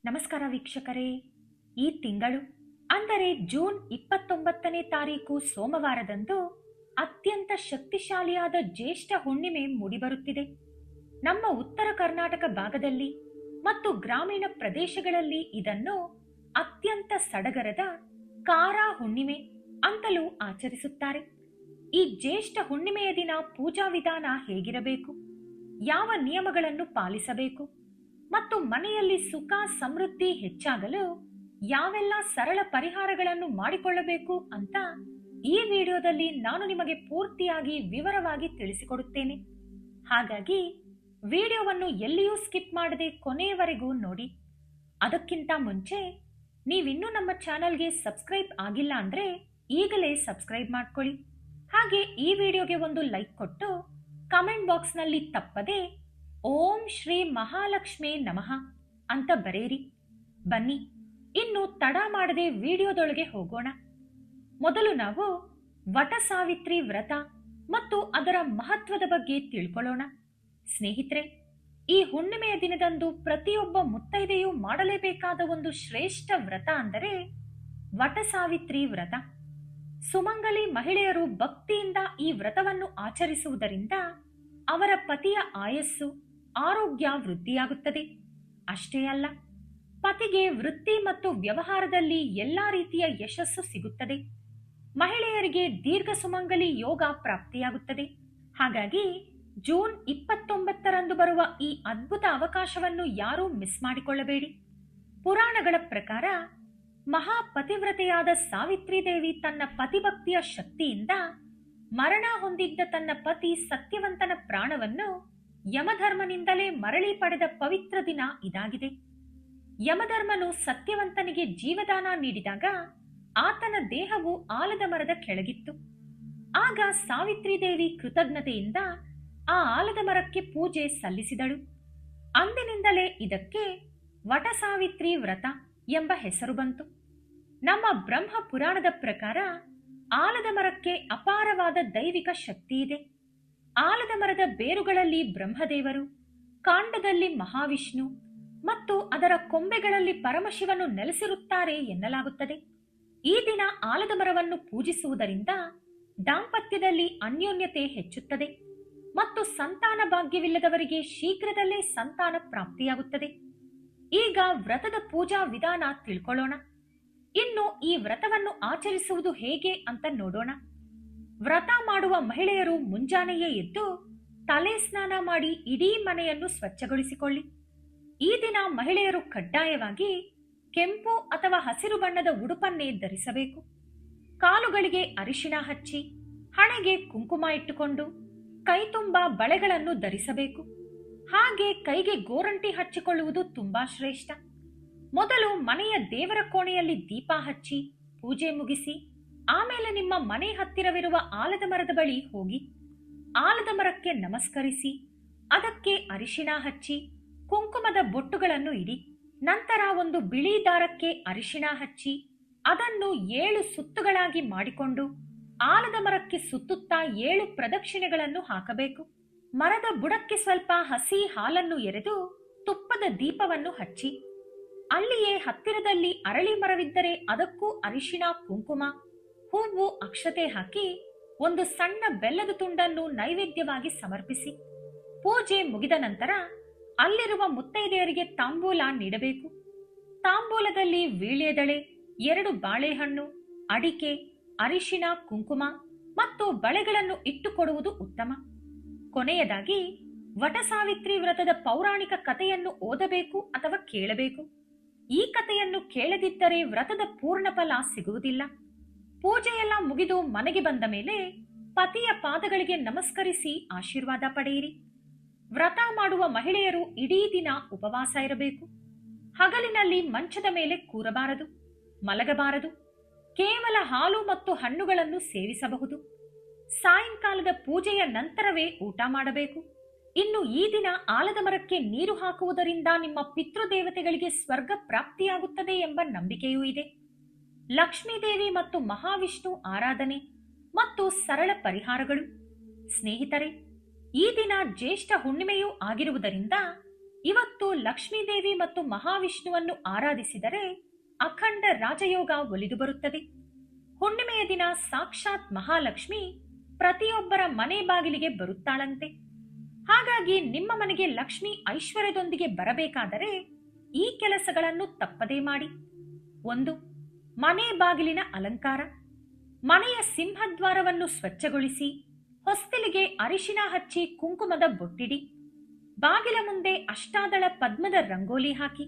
ನಮಸ್ಕಾರ ವೀಕ್ಷಕರೇ. ಈ ತಿಂಗಳು ಅಂದರೆ ಜೂನ್ 29ನೇ ತಾರೀಕು ಸೋಮವಾರದಂದು ಅತ್ಯಂತ ಶಕ್ತಿಶಾಲಿಯಾದ ಜ್ಯೇಷ್ಠ ಹುಣ್ಣಿಮೆ ಮೂಡಿಬರುತ್ತಿದೆ. ನಮ್ಮ ಉತ್ತರ ಕರ್ನಾಟಕ ಭಾಗದಲ್ಲಿ ಮತ್ತು ಗ್ರಾಮೀಣ ಪ್ರದೇಶಗಳಲ್ಲಿ ಇದನ್ನು ಅತ್ಯಂತ ಸಡಗರದ ಕಾರ ಹುಣ್ಣಿಮೆ ಅಂತಲೂ ಆಚರಿಸುತ್ತಾರೆ. ಈ ಜ್ಯೇಷ್ಠ ಹುಣ್ಣಿಮೆಯ ದಿನ ಪೂಜಾ ವಿಧಾನ ಹೇಗಿರಬೇಕು, ಯಾವ ನಿಯಮಗಳನ್ನು ಪಾಲಿಸಬೇಕು ಮತ್ತು ಮನೆಯಲ್ಲಿ ಸುಖ ಸಮೃದ್ಧಿ ಹೆಚ್ಚಾಗಲು ಯಾವೆಲ್ಲ ಸರಳ ಪರಿಹಾರಗಳನ್ನು ಮಾಡಿಕೊಳ್ಳಬೇಕು ಅಂತ ಈ ವಿಡಿಯೋದಲ್ಲಿ ನಾನು ನಿಮಗೆ ಪೂರ್ತಿಯಾಗಿ ವಿವರವಾಗಿ ತಿಳಿಸಿಕೊಡುತ್ತೇನೆ. ಹಾಗಾಗಿ ವಿಡಿಯೋವನ್ನು ಎಲ್ಲಿಯೂ ಸ್ಕಿಪ್ ಮಾಡದೆ ಕೊನೆಯವರೆಗೂ ನೋಡಿ. ಅದಕ್ಕಿಂತ ಮುಂಚೆ ನೀವಿನ್ನೂ ನಮ್ಮ ಚಾನೆಲ್ಗೆ ಸಬ್ಸ್ಕ್ರೈಬ್ ಆಗಿಲ್ಲ ಅಂದ್ರೆ ಈಗಲೇ ಸಬ್ಸ್ಕ್ರೈಬ್ ಮಾಡ್ಕೊಳ್ಳಿ. ಹಾಗೆ ಈ ವಿಡಿಯೋಗೆ ಒಂದು ಲೈಕ್ ಕೊಟ್ಟು ಕಮೆಂಟ್ ಬಾಕ್ಸ್ನಲ್ಲಿ ತಪ್ಪದೆ ಓಂ ಶ್ರೀ ಮಹಾಲಕ್ಷ್ಮೀ ನಮಃ ಅಂತ ಬರೆಯಿರಿ. ಬನ್ನಿ ಇನ್ನು ತಡ ಮಾಡದೆ ವಿಡಿಯೋದೊಳಗೆ ಹೋಗೋಣ. ಮೊದಲು ನಾವು ವಟ ಸಾವಿತ್ರಿ ವ್ರತ ಮತ್ತು ಅದರ ಮಹತ್ವದ ಬಗ್ಗೆ ತಿಳ್ಕೊಳ್ಳೋಣ. ಸ್ನೇಹಿತರೆ, ಈ ಹುಣ್ಣಿಮೆಯ ದಿನದಂದು ಪ್ರತಿಯೊಬ್ಬ ಮುತ್ತೈದೆಯೂ ಮಾಡಲೇಬೇಕಾದ ಒಂದು ಶ್ರೇಷ್ಠ ವ್ರತ ಅಂದರೆ ವಟ ಸಾವಿತ್ರಿ ವ್ರತ. ಸುಮಂಗಲಿ ಮಹಿಳೆಯರು ಭಕ್ತಿಯಿಂದ ಈ ವ್ರತವನ್ನು ಆಚರಿಸುವುದರಿಂದ ಅವರ ಪತಿಯ ಆಯಸ್ಸು ಆರೋಗ್ಯ ವೃದ್ಧಿಯಾಗುತ್ತದೆ. ಅಷ್ಟೇ ಅಲ್ಲ, ಪತಿಗೆ ವೃತ್ತಿ ಮತ್ತು ವ್ಯವಹಾರದಲ್ಲಿ ಎಲ್ಲಾ ರೀತಿಯ ಯಶಸ್ಸು ಸಿಗುತ್ತದೆ. ಮಹಿಳೆಯರಿಗೆ ದೀರ್ಘ ಸುಮಂಗಲಿ ಯೋಗ ಪ್ರಾಪ್ತಿಯಾಗುತ್ತದೆ. ಹಾಗಾಗಿ ಜೂನ್ 29ರಂದು ಬರುವ ಈ ಅದ್ಭುತ ಅವಕಾಶವನ್ನು ಯಾರೂ ಮಿಸ್ ಮಾಡಿಕೊಳ್ಳಬೇಡಿ. ಪುರಾಣಗಳ ಪ್ರಕಾರ ಮಹಾಪತಿವ್ರತೆಯಾದ ಸಾವಿತ್ರಿ ದೇವಿ ತನ್ನ ಪತಿಭಕ್ತಿಯ ಶಕ್ತಿಯಿಂದ ಮರಣ ಹೊಂದಿದ್ದ ತನ್ನ ಪತಿ ಸತ್ಯವಂತನ ಪ್ರಾಣವನ್ನು ಯಮಧರ್ಮನಿಂದಲೇ ಮರಳಿ ಪಡೆದ ಪವಿತ್ರ ದಿನ ಇದಾಗಿದೆ. ಯಮಧರ್ಮನು ಸತ್ಯವಂತನಿಗೆ ಜೀವದಾನ ನೀಡಿದಾಗ ಆತನ ದೇಹವು ಆಲದ ಮರದ ಕೆಳಗಿತ್ತು. ಆಗ ಸಾವಿತ್ರಿ ದೇವಿ ಕೃತಜ್ಞತೆಯಿಂದ ಆ ಆಲದ ಮರಕ್ಕೆ ಪೂಜೆ ಸಲ್ಲಿಸಿದಳು. ಅಂದಿನಿಂದಲೇ ಇದಕ್ಕೆ ವಟ ಸಾವಿತ್ರಿ ವ್ರತ ಎಂಬ ಹೆಸರು ಬಂತು. ನಮ್ಮ ಬ್ರಹ್ಮ ಪುರಾಣದ ಪ್ರಕಾರ ಆಲದ ಮರಕ್ಕೆ ಅಪಾರವಾದ ದೈವಿಕ ಶಕ್ತಿ ಇದೆ. ಆಲದ ಮರದ ಬೇರುಗಳಲ್ಲಿ ಬ್ರಹ್ಮದೇವರು, ಕಾಂಡದಲ್ಲಿ ಮಹಾವಿಷ್ಣು ಮತ್ತು ಅದರ ಕೊಂಬೆಗಳಲ್ಲಿ ಪರಮಶಿವನು ನೆಲೆಸಿರುತ್ತಾರೆ ಎನ್ನಲಾಗುತ್ತದೆ. ಈ ದಿನ ಆಲದ ಮರವನ್ನು ಪೂಜಿಸುವುದರಿಂದ ದಾಂಪತ್ಯದಲ್ಲಿ ಅನ್ಯೋನ್ಯತೆ ಹೆಚ್ಚುತ್ತದೆ ಮತ್ತು ಸಂತಾನ ಭಾಗ್ಯವಿಲ್ಲದವರಿಗೆ ಶೀಘ್ರದಲ್ಲೇ ಸಂತಾನ ಪ್ರಾಪ್ತಿಯಾಗುತ್ತದೆ. ಈಗ ವ್ರತದ ಪೂಜಾ ವಿಧಾನ ತಿಳ್ಕೊಳ್ಳೋಣ. ಇನ್ನು ಈ ವ್ರತವನ್ನು ಆಚರಿಸುವುದು ಹೇಗೆ ಅಂತ ನೋಡೋಣ. ವ್ರತ ಮಾಡುವ ಮಹಿಳೆಯರು ಮುಂಜಾನೆಯೇ ಎದ್ದು ತಲೆ ಸ್ನಾನ ಮಾಡಿ ಇಡೀ ಮನೆಯನ್ನು ಸ್ವಚ್ಛಗೊಳಿಸಿಕೊಳ್ಳಿ. ಈ ದಿನ ಮಹಿಳೆಯರು ಕಡ್ಡಾಯವಾಗಿ ಕೆಂಪು ಅಥವಾ ಹಸಿರು ಬಣ್ಣದ ಉಡುಪನ್ನೇ ಧರಿಸಬೇಕು. ಕಾಲುಗಳಿಗೆ ಅರಿಶಿಣ ಹಚ್ಚಿ ಹಣೆಗೆ ಕುಂಕುಮ ಇಟ್ಟುಕೊಂಡು ಕೈ ತುಂಬಾ ಬಳೆಗಳನ್ನು ಧರಿಸಬೇಕು. ಹಾಗೆ ಕೈಗೆ ಗೋರಂಟಿ ಹಚ್ಚಿಕೊಳ್ಳುವುದು ತುಂಬಾ ಶ್ರೇಷ್ಠ. ಮೊದಲು ಮನೆಯ ದೇವರ ಕೋಣೆಯಲ್ಲಿ ದೀಪ ಹಚ್ಚಿ ಪೂಜೆ ಮುಗಿಸಿ ಆಮೇಲೆ ನಿಮ್ಮ ಮನೆ ಹತ್ತಿರವಿರುವ ಆಲದ ಮರದ ಬಳಿ ಹೋಗಿ ಆಲದ ಮರಕ್ಕೆ ನಮಸ್ಕರಿಸಿ ಅದಕ್ಕೆ ಅರಿಶಿಣ ಹಚ್ಚಿ ಕುಂಕುಮದ ಬೊಟ್ಟುಗಳನ್ನು ಇಡಿ. ನಂತರ ಒಂದು ಬಿಳಿ ದಾರಕ್ಕೆ ಅರಿಶಿಣ ಹಚ್ಚಿ ಅದನ್ನು 7 ಸುತ್ತುಗಳಾಗಿ ಮಾಡಿಕೊಂಡು ಆಲದ ಮರಕ್ಕೆ ಸುತ್ತುತ್ತಾ 7 ಪ್ರದಕ್ಷಿಣೆಗಳನ್ನು ಹಾಕಬೇಕು. ಮರದ ಬುಡಕ್ಕೆ ಸ್ವಲ್ಪ ಹಸಿ ಹಾಲನ್ನು ಎರೆದು ತುಪ್ಪದ ದೀಪವನ್ನು ಹಚ್ಚಿ ಅಲ್ಲಿಯೇ ಹತ್ತಿರದಲ್ಲಿ ಅರಳಿ ಮರವಿದ್ದರೆ ಅದಕ್ಕೂ ಅರಿಶಿಣ ಕುಂಕುಮ ಹೂವು ಅಕ್ಷತೆ ಹಾಕಿ ಒಂದು ಸಣ್ಣ ಬೆಲ್ಲದ ತುಂಡನ್ನು ನೈವೇದ್ಯವಾಗಿ ಸಮರ್ಪಿಸಿ ಪೂಜೆ ಮುಗಿದ ನಂತರ ಅಲ್ಲಿರುವ ಮುತ್ತೈದೆಯರಿಗೆ ತಾಂಬೂಲ ನೀಡಬೇಕು. ತಾಂಬೂಲದಲ್ಲಿ ವೀಳ್ಯದೆಲೆ, 2 ಬಾಳೆಹಣ್ಣು, ಅಡಿಕೆ, ಅರಿಶಿಣ ಕುಂಕುಮ ಮತ್ತು ಬಳೆಗಳನ್ನು ಇಟ್ಟುಕೊಡುವುದು ಉತ್ತಮ. ಕೊನೆಯದಾಗಿ ವಟ ಸಾವಿತ್ರಿ ವ್ರತದ ಪೌರಾಣಿಕ ಕಥೆಯನ್ನು ಓದಬೇಕು ಅಥವಾ ಕೇಳಬೇಕು. ಈ ಕಥೆಯನ್ನು ಕೇಳದಿದ್ದರೆ ವ್ರತದ ಪೂರ್ಣ ಫಲ ಸಿಗುವುದಿಲ್ಲ. ಪೂಜೆಯೆಲ್ಲ ಮುಗಿದು ಮನೆಗೆ ಬಂದ ಮೇಲೆ ಪತಿಯ ಪಾದಗಳಿಗೆ ನಮಸ್ಕರಿಸಿ ಆಶೀರ್ವಾದ ಪಡೆಯಿರಿ. ವ್ರತ ಮಾಡುವ ಮಹಿಳೆಯರು ಇಡೀ ದಿನ ಉಪವಾಸ ಇರಬೇಕು. ಹಗಲಿನಲ್ಲಿ ಮಂಚದ ಮೇಲೆ ಕೂರಬಾರದು, ಮಲಗಬಾರದು. ಕೇವಲ ಹಾಲು ಮತ್ತು ಹಣ್ಣುಗಳನ್ನು ಸೇವಿಸಬಹುದು. ಸಾಯಂಕಾಲದ ಪೂಜೆಯ ನಂತರವೇ ಊಟ ಮಾಡಬೇಕು. ಇನ್ನು ಈ ದಿನ ಆಲದ ಮರಕ್ಕೆ ನೀರು ಹಾಕುವುದರಿಂದ ನಿಮ್ಮ ಪಿತೃದೇವತೆಗಳಿಗೆ ಸ್ವರ್ಗ ಪ್ರಾಪ್ತಿಯಾಗುತ್ತದೆ ಎಂಬ ನಂಬಿಕೆಯೂ ಇದೆ. ಲಕ್ಷ್ಮೀದೇವಿ ಮತ್ತು ಮಹಾವಿಷ್ಣು ಆರಾಧನೆ ಮತ್ತು ಸರಳ ಪರಿಹಾರಗಳು. ಸ್ನೇಹಿತರೆ, ಈ ದಿನ ಜ್ಯೇಷ್ಠ ಹುಣ್ಣಿಮೆಯೂ ಆಗಿರುವುದರಿಂದ ಇವತ್ತು ಲಕ್ಷ್ಮೀದೇವಿ ಮತ್ತು ಮಹಾವಿಷ್ಣುವನ್ನು ಆರಾಧಿಸಿದರೆ ಅಖಂಡ ರಾಜಯೋಗ ಒಲಿದು ಬರುತ್ತದೆ. ಹುಣ್ಣಿಮೆಯ ದಿನ ಸಾಕ್ಷಾತ್ ಮಹಾಲಕ್ಷ್ಮಿ ಪ್ರತಿಯೊಬ್ಬರ ಮನೆ ಬಾಗಿಲಿಗೆ ಬರುತ್ತಾಳಂತೆ. ಹಾಗಾಗಿ ನಿಮ್ಮ ಮನೆಗೆ ಲಕ್ಷ್ಮಿ ಐಶ್ವರ್ಯದೊಂದಿಗೆ ಬರಬೇಕಾದರೆ ಈ ಕೆಲಸಗಳನ್ನು ತಪ್ಪದೇ ಮಾಡಿ. 1. ಮನೆ ಬಾಗಿಲಿನ ಅಲಂಕಾರ. ಮನೆಯ ಸಿಂಹದ್ವಾರವನ್ನು ಸ್ವಚ್ಛಗೊಳಿಸಿ ಹೊಸ್ತಿಲಿಗೆ ಅರಿಶಿನ ಹಚ್ಚಿ ಕುಂಕುಮದ ಬೊಟ್ಟಿಡಿ. ಬಾಗಿಲ ಮುಂದೆ ಅಷ್ಟಾದಳ ಪದ್ಮದ ರಂಗೋಲಿ ಹಾಕಿ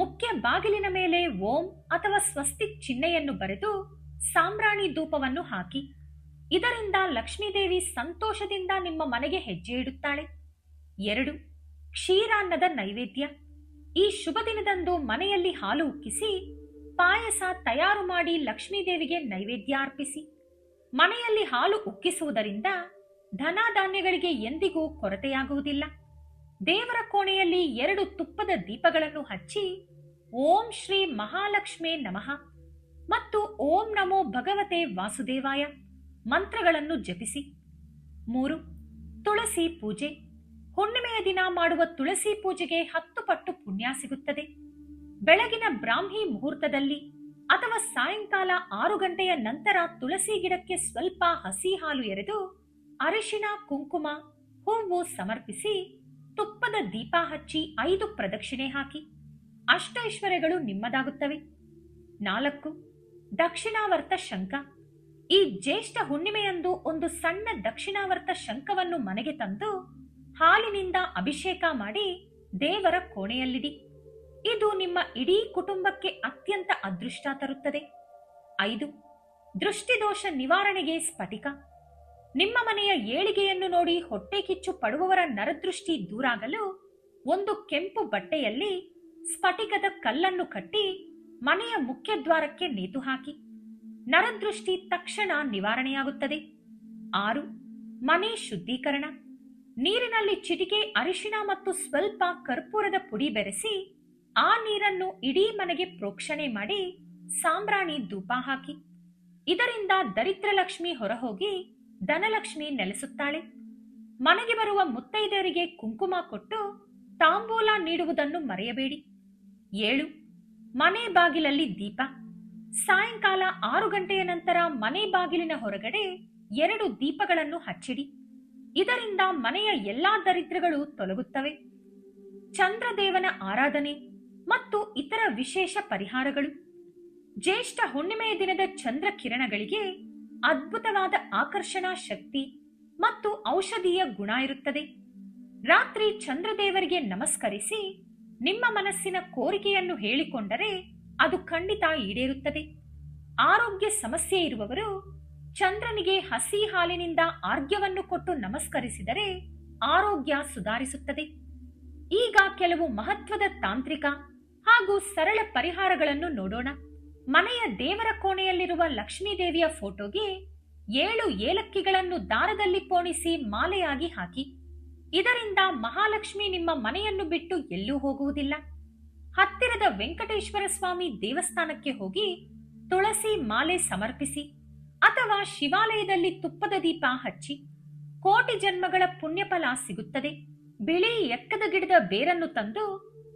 ಮುಖ್ಯ ಬಾಗಿಲಿನ ಮೇಲೆ ಓಂ ಅಥವಾ ಸ್ವಸ್ತಿಕ್ ಚಿಹ್ನೆಯನ್ನು ಬರೆದು ಸಾಂಬ್ರಾಣಿ ಧೂಪವನ್ನು ಹಾಕಿ. ಇದರಿಂದ ಲಕ್ಷ್ಮೀದೇವಿ ಸಂತೋಷದಿಂದ ನಿಮ್ಮ ಮನೆಗೆ ಹೆಜ್ಜೆ ಇಡುತ್ತಾಳೆ. 2. ಕ್ಷೀರಾನ್ನದ ನೈವೇದ್ಯ. ಈ ಶುಭ ದಿನದಂದು ಮನೆಯಲ್ಲಿ ಹಾಲು ಉಕ್ಕಿಸಿ ಪಾಯಸ ತಯಾರು ಮಾಡಿ ಲಕ್ಷ್ಮೀದೇವಿಗೆ ನೈವೇದ್ಯ ಅರ್ಪಿಸಿ. ಮನೆಯಲ್ಲಿ ಹಾಲು ಉಕ್ಕಿಸುವುದರಿಂದ ಧನಾಧಾನ್ಯಗಳಿಗೆ ಎಂದಿಗೂ ಕೊರತೆಯಾಗುವುದಿಲ್ಲ. ದೇವರ ಕೋಣೆಯಲ್ಲಿ 2 ತುಪ್ಪದ ದೀಪಗಳನ್ನು ಹಚ್ಚಿ ಓಂ ಶ್ರೀ ಮಹಾಲಕ್ಷ್ಮೇ ನಮಃ ಮತ್ತು ಓಂ ನಮೋ ಭಗವತೆ ವಾಸುದೇವಾಯ ಮಂತ್ರಗಳನ್ನು ಜಪಿಸಿ. 3. ತುಳಸಿ ಪೂಜೆ. ಹುಣ್ಣಿಮೆಯ ದಿನ ಮಾಡುವ ತುಳಸಿ ಪೂಜೆಗೆ 10 ಪಟ್ಟು ಪುಣ್ಯ ಸಿಗುತ್ತದೆ. ಬೆಳಗಿನ ಬ್ರಾಹ್ಮಿ ಮುಹೂರ್ತದಲ್ಲಿ ಅಥವಾ ಸಾಯಂಕಾಲ 6 ಗಂಟೆಯ ನಂತರ ತುಳಸಿ ಗಿಡಕ್ಕೆ ಸ್ವಲ್ಪ ಹಸಿ ಹಾಲು ಎರೆದು ಅರಿಶಿನ ಕುಂಕುಮ ಹೂವು ಸಮರ್ಪಿಸಿ ತುಪ್ಪದ ದೀಪ ಹಚ್ಚಿ 5 ಪ್ರದಕ್ಷಿಣೆ ಹಾಕಿ. ಅಷ್ಟೈಶ್ವರ್ಯಗಳು ನಿಮ್ಮದಾಗುತ್ತವೆ. 4. ದಕ್ಷಿಣಾವರ್ತ ಶಂಖ. ಈ ಜ್ಯೇಷ್ಠ ಹುಣ್ಣಿಮೆಯಂದು ಒಂದು ಸಣ್ಣ ದಕ್ಷಿಣಾವರ್ತ ಶಂಖವನ್ನು ಮನೆಗೆ ತಂದು ಹಾಲಿನಿಂದ ಅಭಿಷೇಕ ಮಾಡಿ ದೇವರ ಕೋಣೆಯಲ್ಲಿಡಿ. ಇದು ನಿಮ್ಮ ಇಡೀ ಕುಟುಂಬಕ್ಕೆ ಅತ್ಯಂತ ಅದೃಷ್ಟ ತರುತ್ತದೆ. 5. ದೃಷ್ಟಿದೋಷ ನಿವಾರಣೆಗೆ ಸ್ಫಟಿಕ. ನಿಮ್ಮ ಮನೆಯ ಏಳಿಗೆಯನ್ನು ನೋಡಿ ಹೊಟ್ಟೆ ಕಿಚ್ಚು ಪಡುವವರ ನರದೃಷ್ಟಿ ದೂರಾಗಲು ಒಂದು ಕೆಂಪು ಬಟ್ಟೆಯಲ್ಲಿ ಸ್ಫಟಿಕದ ಕಲ್ಲನ್ನು ಕಟ್ಟಿ ಮನೆಯ ಮುಖ್ಯ ದ್ವಾರಕ್ಕೆ ನೇತು ಹಾಕಿ. ನರದೃಷ್ಟಿ ತಕ್ಷಣ ನಿವಾರಣೆಯಾಗುತ್ತದೆ. 6. ಮನೆ ಶುದ್ಧೀಕರಣ. ನೀರಿನಲ್ಲಿ ಚಿಟಿಕೆ ಅರಿಶಿಣ ಮತ್ತು ಸ್ವಲ್ಪ ಕರ್ಪೂರದ ಪುಡಿ ಬೆರೆಸಿ ಆ ನೀರನ್ನು ಇಡೀ ಮನೆಗೆ ಪ್ರೋಕ್ಷಣೆ ಮಾಡಿ ಸಾಂಬ್ರಾಣಿ ಧೂಪ ಹಾಕಿ. ಇದರಿಂದ ದರಿದ್ರ ಲಕ್ಷ್ಮಿ ಹೊರಹೋಗಿ ಧನಲಕ್ಷ್ಮಿ ನೆಲೆಸುತ್ತಾಳೆ. ಮನೆಗೆ ಬರುವ ಮುತ್ತೈದೆಯರಿಗೆ ಕುಂಕುಮ ಕೊಟ್ಟು ತಾಂಬೂಲ ನೀಡುವುದನ್ನು ಮರೆಯಬೇಡಿ. 7. ಮನೆ ಬಾಗಿಲಲ್ಲಿ ದೀಪ. ಸಾಯಂಕಾಲ 6 ಗಂಟೆಯ ನಂತರ ಮನೆ ಬಾಗಿಲಿನ ಹೊರಗಡೆ 2 ದೀಪಗಳನ್ನು ಹಚ್ಚಿಡಿ. ಇದರಿಂದ ಮನೆಯ ಎಲ್ಲಾ ದರಿದ್ರಗಳು ತೊಲಗುತ್ತವೆ. ಚಂದ್ರದೇವನ ಆರಾಧನೆ ಮತ್ತು ಇತರ ವಿಶೇಷ ಪರಿಹಾರಗಳು. ಜ್ಯೇಷ್ಠ ಹುಣ್ಣಿಮೆಯ ದಿನದ ಚಂದ್ರ ಕಿರಣಗಳಿಗೆ ಅದ್ಭುತವಾದ ಆಕರ್ಷಣಾ ಶಕ್ತಿ ಮತ್ತು ಔಷಧೀಯ ಗುಣ ಇರುತ್ತದೆ. ರಾತ್ರಿ ಚಂದ್ರದೇವರಿಗೆ ನಮಸ್ಕರಿಸಿ ನಿಮ್ಮ ಮನಸ್ಸಿನ ಕೋರಿಕೆಯನ್ನು ಹೇಳಿಕೊಂಡರೆ ಅದು ಖಂಡಿತ ಈಡೇರುತ್ತದೆ. ಆರೋಗ್ಯ ಸಮಸ್ಯೆ ಇರುವವರು ಚಂದ್ರನಿಗೆ ಹಸಿ ಹಾಲಿನಿಂದ ಆರ್ಘ್ಯವನ್ನು ಕೊಟ್ಟು ನಮಸ್ಕರಿಸಿದರೆ ಆರೋಗ್ಯ ಸುಧಾರಿಸುತ್ತದೆ. ಈಗ ಕೆಲವು ಮಹತ್ವದ ತಾಂತ್ರಿಕ ಹಾಗೂ ಸರಳ ಪರಿಹಾರಗಳನ್ನು ನೋಡೋಣ. ಮನೆಯ ದೇವರ ಕೋಣೆಯಲ್ಲಿರುವ ಲಕ್ಷ್ಮೀದೇವಿಯ ಫೋಟೋಗೆ 7 ಏಲಕ್ಕಿಗಳನ್ನು ದಾರದಲ್ಲಿ ಪೋಣಿಸಿ ಮಾಲೆಯಾಗಿ ಹಾಕಿ. ಇದರಿಂದ ಮಹಾಲಕ್ಷ್ಮಿ ನಿಮ್ಮ ಮನೆಯನ್ನು ಬಿಟ್ಟು ಎಲ್ಲೂ ಹೋಗುವುದಿಲ್ಲ. ಹತ್ತಿರದ ವೆಂಕಟೇಶ್ವರ ಸ್ವಾಮಿ ದೇವಸ್ಥಾನಕ್ಕೆ ಹೋಗಿ ತುಳಸಿ ಮಾಲೆ ಸಮರ್ಪಿಸಿ ಅಥವಾ ಶಿವಾಲಯದಲ್ಲಿ ತುಪ್ಪದ ದೀಪ ಹಚ್ಚಿ. ಕೋಟಿ ಜನ್ಮಗಳ ಪುಣ್ಯಫಲ ಸಿಗುತ್ತದೆ. ಬಿಳಿ ಎಕ್ಕದ ಗಿಡದ ಬೇರನ್ನು ತಂದು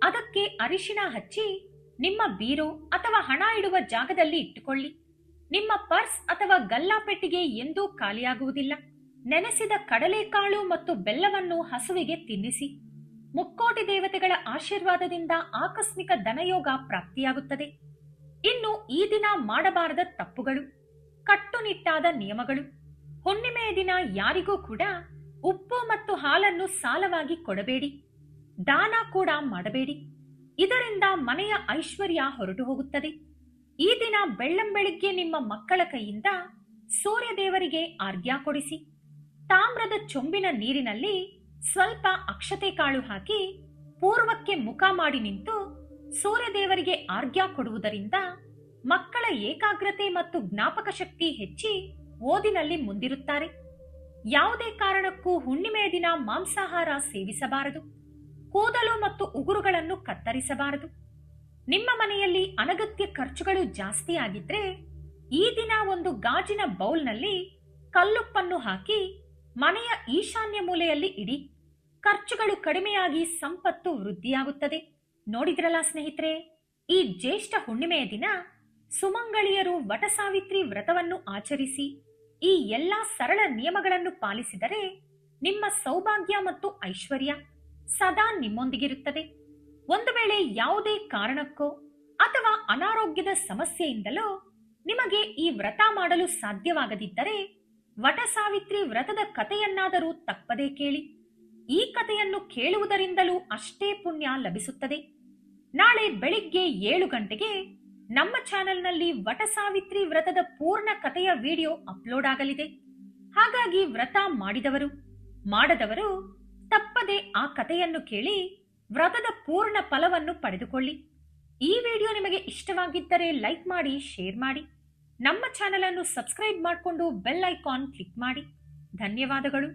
ಅದಕ್ಕೆ ಅರಿಶಿಣ ಹಚ್ಚಿ ನಿಮ್ಮ ಬೀರೋ ಅಥವಾ ಹಣ ಇಡುವ ಜಾಗದಲ್ಲಿ ಇಟ್ಟುಕೊಳ್ಳಿ. ನಿಮ್ಮ ಪರ್ಸ್ ಅಥವಾ ಗಲ್ಲಾಪೆಟ್ಟಿಗೆ ಎಂದೂ ಖಾಲಿಯಾಗುವುದಿಲ್ಲ. ನೆನೆಸಿದ ಕಡಲೆಕಾಳು ಮತ್ತು ಬೆಲ್ಲವನ್ನು ಹಸುವಿಗೆ ತಿನ್ನಿಸಿ. ಮುಕ್ಕೋಟಿ ದೇವತೆಗಳ ಆಶೀರ್ವಾದದಿಂದ ಆಕಸ್ಮಿಕ ಧನಯೋಗ ಪ್ರಾಪ್ತಿಯಾಗುತ್ತದೆ. ಇನ್ನು ಈ ದಿನ ಮಾಡಬಾರದ ತಪ್ಪುಗಳು. ಕಟ್ಟುನಿಟ್ಟಾದ ನಿಯಮಗಳು. ಹುಣ್ಣಿಮೆಯ ದಿನ ಯಾರಿಗೂ ಕೂಡ ಉಪ್ಪು ಮತ್ತು ಹಾಲನ್ನು ಸಾಲವಾಗಿ ಕೊಡಬೇಡಿ. ದಾನ ಕೂಡ ಮಾಡಬೇಡಿ. ಇದರಿಂದ ಮನೆಯ ಐಶ್ವರ್ಯ ಹೊರಟು ಹೋಗುತ್ತದೆ. ಈ ದಿನ ಬೆಳ್ಳಂಬೆಳಿಗ್ಗೆ ನಿಮ್ಮ ಮಕ್ಕಳ ಕೈಯಿಂದ ಸೂರ್ಯದೇವರಿಗೆ ಆರ್ಘ್ಯ ಕೊಡಿಸಿ. ತಾಮ್ರದ ಚೊಂಬಿನ ನೀರಿನಲ್ಲಿ ಸ್ವಲ್ಪ ಅಕ್ಷತೆ ಕಾಳು ಹಾಕಿ ಪೂರ್ವಕ್ಕೆ ಮುಖ ಮಾಡಿ ನಿಂತು ಸೂರ್ಯದೇವರಿಗೆ ಆರ್ಘ್ಯ ಕೊಡುವುದರಿಂದ ಮಕ್ಕಳ ಏಕಾಗ್ರತೆ ಮತ್ತು ಜ್ಞಾಪಕ ಶಕ್ತಿ ಹೆಚ್ಚಿ ಓದಿನಲ್ಲಿ ಮುಂದಿರುತ್ತಾರೆ. ಯಾವುದೇ ಕಾರಣಕ್ಕೂ ಹುಣ್ಣಿಮೆಯ ದಿನ ಮಾಂಸಾಹಾರ ಸೇವಿಸಬಾರದು. ಕೂದಲು ಮತ್ತು ಉಗುರುಗಳನ್ನು ಕತ್ತರಿಸಬಾರದು. ನಿಮ್ಮ ಮನೆಯಲ್ಲಿ ಅನಗತ್ಯ ಖರ್ಚುಗಳು ಜಾಸ್ತಿ ಆಗಿದ್ರೆ ಈ ದಿನ ಒಂದು ಗಾಜಿನ ಬೌಲ್ನಲ್ಲಿ ಕಲ್ಲುಪ್ಪನ್ನು ಹಾಕಿ ಮನೆಯ ಈಶಾನ್ಯ ಮೂಲೆಯಲ್ಲಿ ಇಡಿ. ಖರ್ಚುಗಳು ಕಡಿಮೆಯಾಗಿ ಸಂಪತ್ತು ವೃದ್ಧಿಯಾಗುತ್ತದೆ. ನೋಡಿದ್ರಲ್ಲ ಸ್ನೇಹಿತರೆ, ಈ ಜ್ಯೇಷ್ಠ ಹುಣ್ಣಿಮೆಯ ದಿನ ಸುಮಂಗಳಿಯರು ವಟಸಾವಿತ್ರಿ ವ್ರತವನ್ನು ಆಚರಿಸಿ ಈ ಎಲ್ಲಾ ಸರಳ ನಿಯಮಗಳನ್ನು ಪಾಲಿಸಿದರೆ ನಿಮ್ಮ ಸೌಭಾಗ್ಯ ಮತ್ತು ಐಶ್ವರ್ಯ ಸದಾ ನಿಮ್ಮೊಂದಿಗಿರುತ್ತದೆ. ಒಂದು ವೇಳೆ ಯಾವುದೇ ಕಾರಣಕ್ಕೋ ಅಥವಾ ಅನಾರೋಗ್ಯದ ಸಮಸ್ಯೆಯಿಂದಲೋ ನಿಮಗೆ ಈ ವ್ರತ ಮಾಡಲು ಸಾಧ್ಯವಾಗದಿದ್ದರೆ ವಟಸಾವಿತ್ರಿ ವ್ರತದ ಕಥೆಯನ್ನಾದರೂ ತಪ್ಪದೇ ಕೇಳಿ. ಈ ಕಥೆಯನ್ನು ಕೇಳುವುದರಿಂದಲೂ ಅಷ್ಟೇ ಪುಣ್ಯ ಲಭಿಸುತ್ತದೆ. ನಾಳೆ ಬೆಳಿಗ್ಗೆ 7 ಗಂಟೆಗೆ ನಮ್ಮ ಚಾನೆಲ್ನಲ್ಲಿ ವಟಸಾವಿತ್ರಿ ವ್ರತದ ಪೂರ್ಣ ಕಥೆಯ ವಿಡಿಯೋ ಅಪ್ಲೋಡ್ ಆಗಲಿದೆ. ಹಾಗಾಗಿ ವ್ರತ ಮಾಡಿದವರು ಮಾಡದವರು ತಪ್ಪದೆ ಆ ಕಥೆಯನ್ನು ಕೇಳಿ ವ್ರತದ ಪೂರ್ಣ ಫಲವನ್ನು ಪಡೆದುಕೊಳ್ಳಿ. ಈ ವಿಡಿಯೋ ನಿಮಗೆ ಇಷ್ಟವಾಗಿದ್ದರೆ ಲೈಕ್ ಮಾಡಿ, ಶೇರ್ ಮಾಡಿ, ನಮ್ಮ ಚಾನೆಲ್ ಅನ್ನು ಸಬ್ಸ್ಕ್ರೈಬ್ ಮಾಡಿಕೊಂಡು ಬೆಲ್ ಐಕಾನ್ ಕ್ಲಿಕ್ ಮಾಡಿ. ಧನ್ಯವಾದಗಳು.